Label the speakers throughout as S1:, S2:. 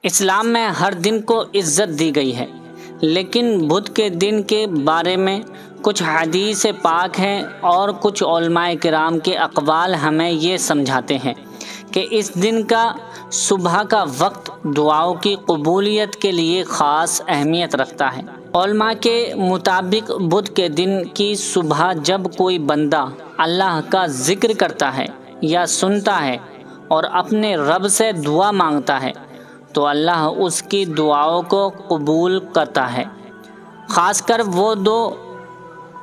S1: اسلام میں ہر دن کو عزت دی گئی ہے، لیکن بدھ کے دن کے بارے میں کچھ حدیث پاک ہیں اور کچھ علماء کرام کے اقوال ہمیں یہ سمجھاتے ہیں کہ اس دن کا صبح کا وقت دعاؤں کی قبولیت کے لیے خاص اہمیت رکھتا ہے۔ علماء کے مطابق بدھ کے دن کی صبح جب کوئی بندہ اللہ کا ذکر کرتا ہے یا سنتا ہے اور اپنے رب سے دعا مانگتا ہے تو اللہ اس کی دعاؤں کو قبول کرتا ہے، خاص کر وہ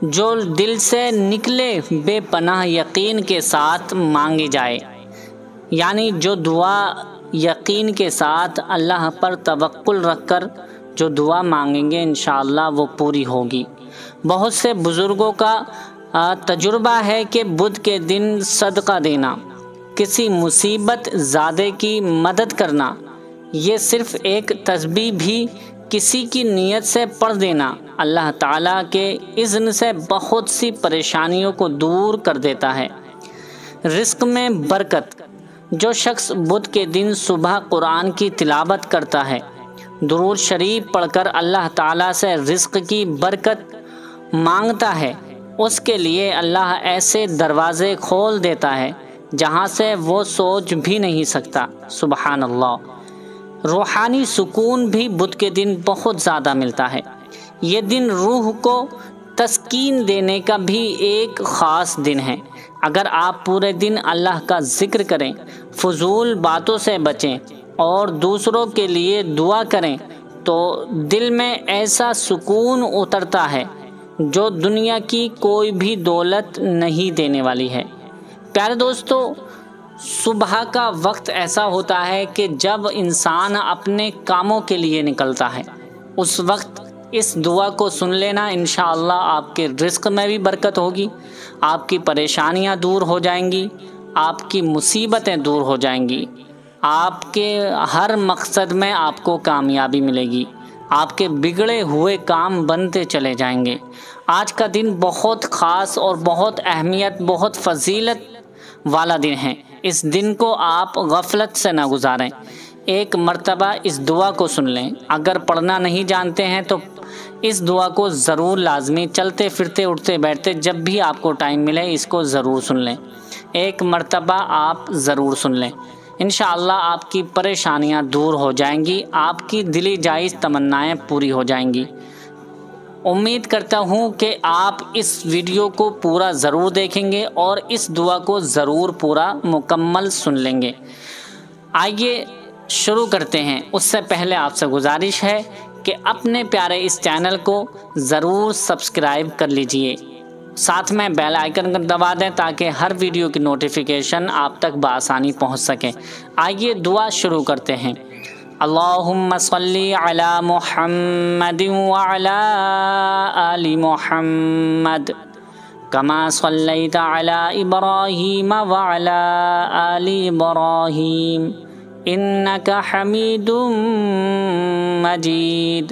S1: جو دل سے نکلے بے پناہ یقین کے ساتھ مانگی جائے، یعنی جو دعا یقین کے ساتھ اللہ پر توکل رکھ کر جو دعا مانگیں گے انشاءاللہ وہ پوری ہوگی۔ بہت سے بزرگوں کا تجربہ ہے کہ بدھ کے دن صدقہ دینا، کسی مصیبت زادے کی مدد کرنا، یہ صرف ایک تسبیح بھی کسی کی نیت سے پڑھ دینا اللہ تعالیٰ کے اذن سے بہت سی پریشانیوں کو دور کر دیتا ہے۔ رزق میں برکت، جو شخص بدھ کے دن صبح قرآن کی تلاوت کرتا ہے، درود شریف پڑھ کر اللہ تعالیٰ سے رزق کی برکت مانگتا ہے، اس کے لیے اللہ ایسے دروازے کھول دیتا ہے جہاں سے وہ سوچ بھی نہیں سکتا۔ سبحان اللہ۔ روحانی سکون بھی بدھ کے دن بہت زیادہ ملتا ہے۔ یہ دن روح کو تسکین دینے کا بھی ایک خاص دن ہے۔ اگر آپ پورے دن اللہ کا ذکر کریں، فضول باتوں سے بچیں اور دوسروں کے لیے دعا کریں تو دل میں ایسا سکون اترتا ہے جو دنیا کی کوئی بھی دولت نہیں دینے والی ہے۔ پیارے دوستو، صبح کا وقت ایسا ہوتا ہے کہ جب انسان اپنے کاموں کے لیے نکلتا ہے، اس وقت اس دعا کو سن لینا، انشاءاللہ آپ کے رزق میں بھی برکت ہوگی، آپ کی پریشانیاں دور ہو جائیں گی، آپ کی مصیبتیں دور ہو جائیں گی، آپ کے ہر مقصد میں آپ کو کامیابی ملے گی، آپ کے بگڑے ہوئے کام بنتے چلے جائیں گے۔ آج کا دن بہت خاص اور بہت اہمیت، بہت فضیلت والا دن ہے۔ اس دن کو آپ غفلت سے نہ گزاریں، ایک مرتبہ اس دعا کو سن لیں۔ اگر پڑھنا نہیں جانتے ہیں تو اس دعا کو ضرور لازمی چلتے پھرتے اٹھتے بیٹھتے جب بھی آپ کو ٹائم ملے اس کو ضرور سن لیں، ایک مرتبہ آپ ضرور سن لیں، انشاءاللہ آپ کی پریشانیاں دور ہو جائیں گی، آپ کی دلی جائز تمنائیں پوری ہو جائیں گی۔ امید کرتا ہوں کہ آپ اس ویڈیو کو پورا ضرور دیکھیں گے اور اس دعا کو ضرور پورا مکمل سن لیں گے۔ آئیے شروع کرتے ہیں۔ اس سے پہلے آپ سے گزارش ہے کہ اپنے پیارے اس چینل کو ضرور سبسکرائب کر لیجئے، ساتھ میں بیل آئیکن کو دبا دیں تاکہ ہر ویڈیو کی نوٹیفیکیشن آپ تک بآسانی پہنچ سکے۔ آئیے دعا شروع کرتے ہیں۔ اللہم صلی علی محمد وعلی آل محمد کما صلیت علی ابراہیم وعلی آل ابراہیم انک حمید مجید۔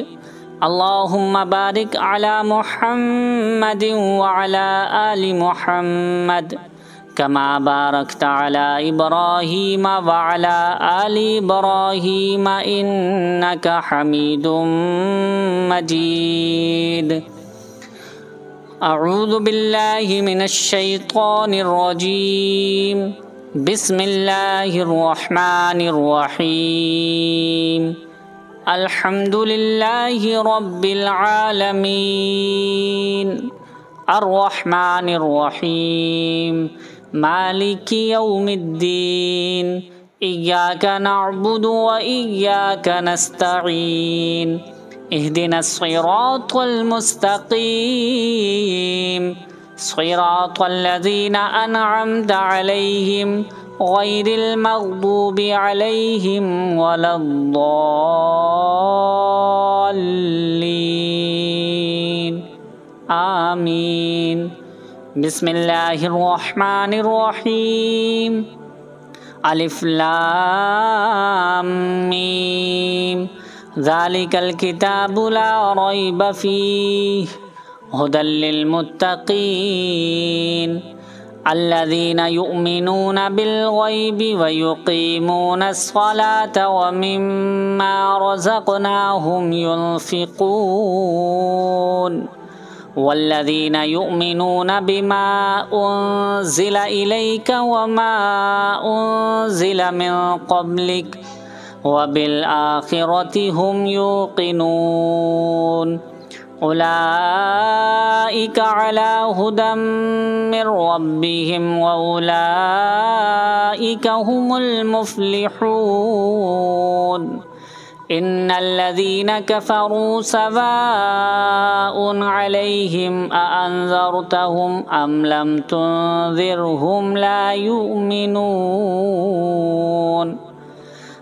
S1: اللہم بارک علی محمد وعلی آل محمد کما بارکت علی ابراہیم وعلی آل ابراہیم انک حمید مجید۔ اعوذ باللہ من الشیطان الرجیم، بسم اللہ الرحمن الرحیم۔ الحمد للہ رب العالمین، الرحمن الرحیم، مالک یوم الدین، ایاک نعبد و ایاک نستعین، اہدنا الصراط المستقیم، صراط الذین انعمت علیہم غیر المغضوب علیہم ولا الضالین، آمین۔ بسم اللہ الرحمن الرحیم، الف لام میم، ذالک الکتاب لا ریب فیہ ہدی للمتقین، الذين يؤمنون بالغيب ويقيمون الصلاة ومما رزقناهم ينفقون والذين يؤمنون بما أنزل إليك وما أنزل من قبلك وبالآخرة هم يوقنون أولئك على هدى من ربهم وأولئك هم المفلحون إن الذين كفروا سواء عليهم أأنذرتهم أم لم تنذرهم لا يؤمنون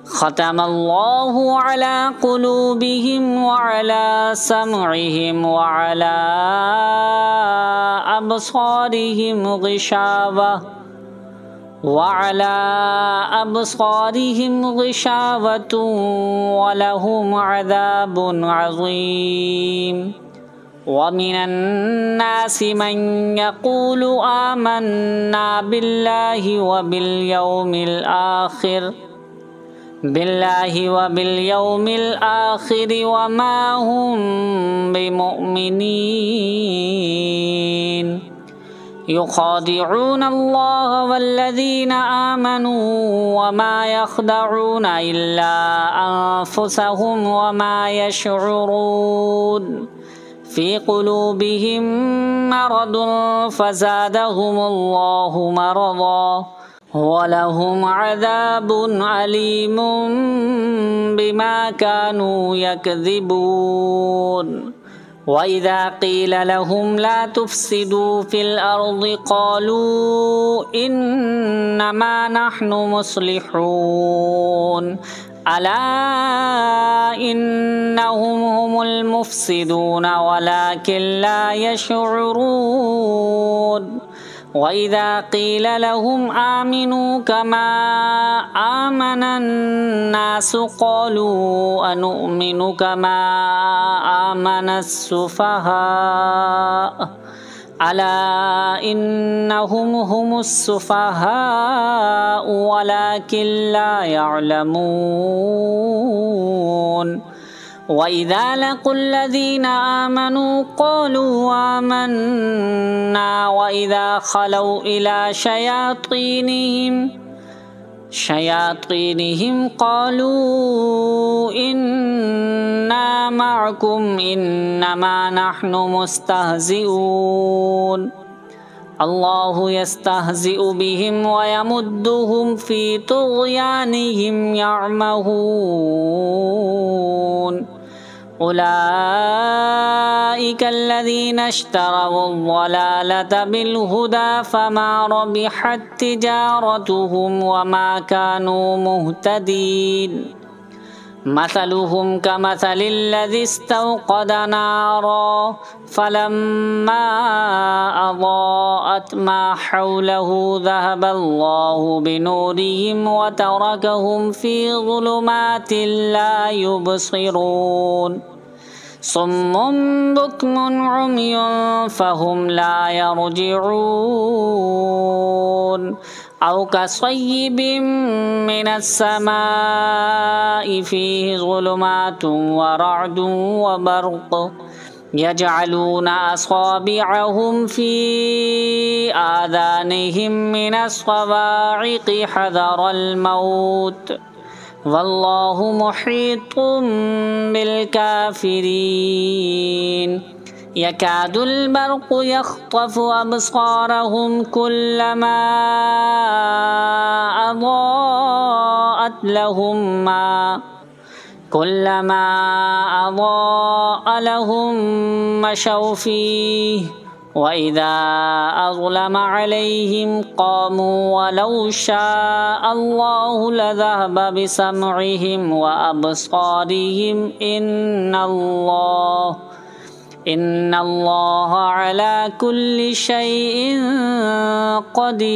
S1: ختم الله على قلوبهم وعلى سمعهم وعلى أبصارهم غشاوة ولهم عذاب عظيم ومن الناس من يقول آمنا بالله وباليوم الآخر وما هم بمؤمنين يخادعون الله والذين آمنوا وما يخدعون إلا أنفسهم وما يشعرون في قلوبهم مرض فزادهم الله مرضا ولهم عذاب أليم بما كانوا يكذبون وإذا قيل لهم لا تفسدوا في الأرض قالوا إنما نحن مصلحون ألا إنهم هم المفسدون ولكن لا يشعرون وإذا قيل لهم آمنوا كما آمن الناس قالوا أنؤمن كما آمن السفهاء ألا إنهم هم السفهاء ولكن لا يعلمون وإذا لقوا الذين آمنوا قالوا آمنا وإذا خلوا إلى شياطينهم قالوا إنا معكم إنما نحن مستهزئون الله يستهزئ بهم ويمدهم في طغيانهم يعمهون أولئك الذين اشتروا الضلالة بالهدى فما ربحت تجارتهم وما كانوا مهتدين مثلهم كمثل الذي استوقد نارا فلما أضاءت ما حوله ذهب الله بنورهم وتركهم في ظلمات لا يبصرون صم بكم عمي فهم لا يرجعون أو كصيب من السماء فيه ظلمات ورعد وبرق يجعلون أصابعهم في آذانهم من الصواعق حذر الموت والله محيط بالكافرين يكاد البرق يخطف أبصارهم كلما أضاء لهم مشوا فيه وإذا أظلم عليهم قاموا ولو شاء الله لذهب بسمعهم وأبصارهم إن الله على كل شيء قدير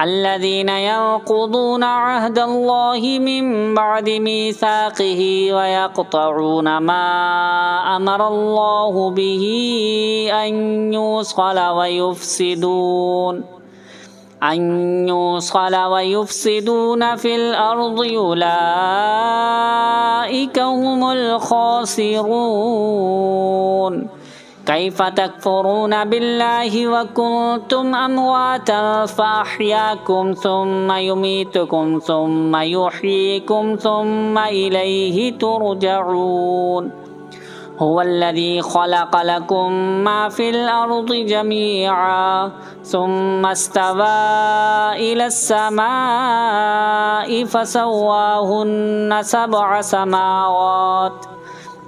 S1: الذين ينقضون عهد الله من بعد ميثاقه ويقطعون ما أمر الله به أن يوصل ويفسدون في الأرض أولئك هم الخاسرون كيف تكفرون بالله وكنتم أمواتا فأحياكم ثم يميتكم ثم يحييكم ثم إليه ترجعون هو الذي خلق لكم ما في الأرض جميعا ثم استوى إلى السماء فسواهن 7 سماوات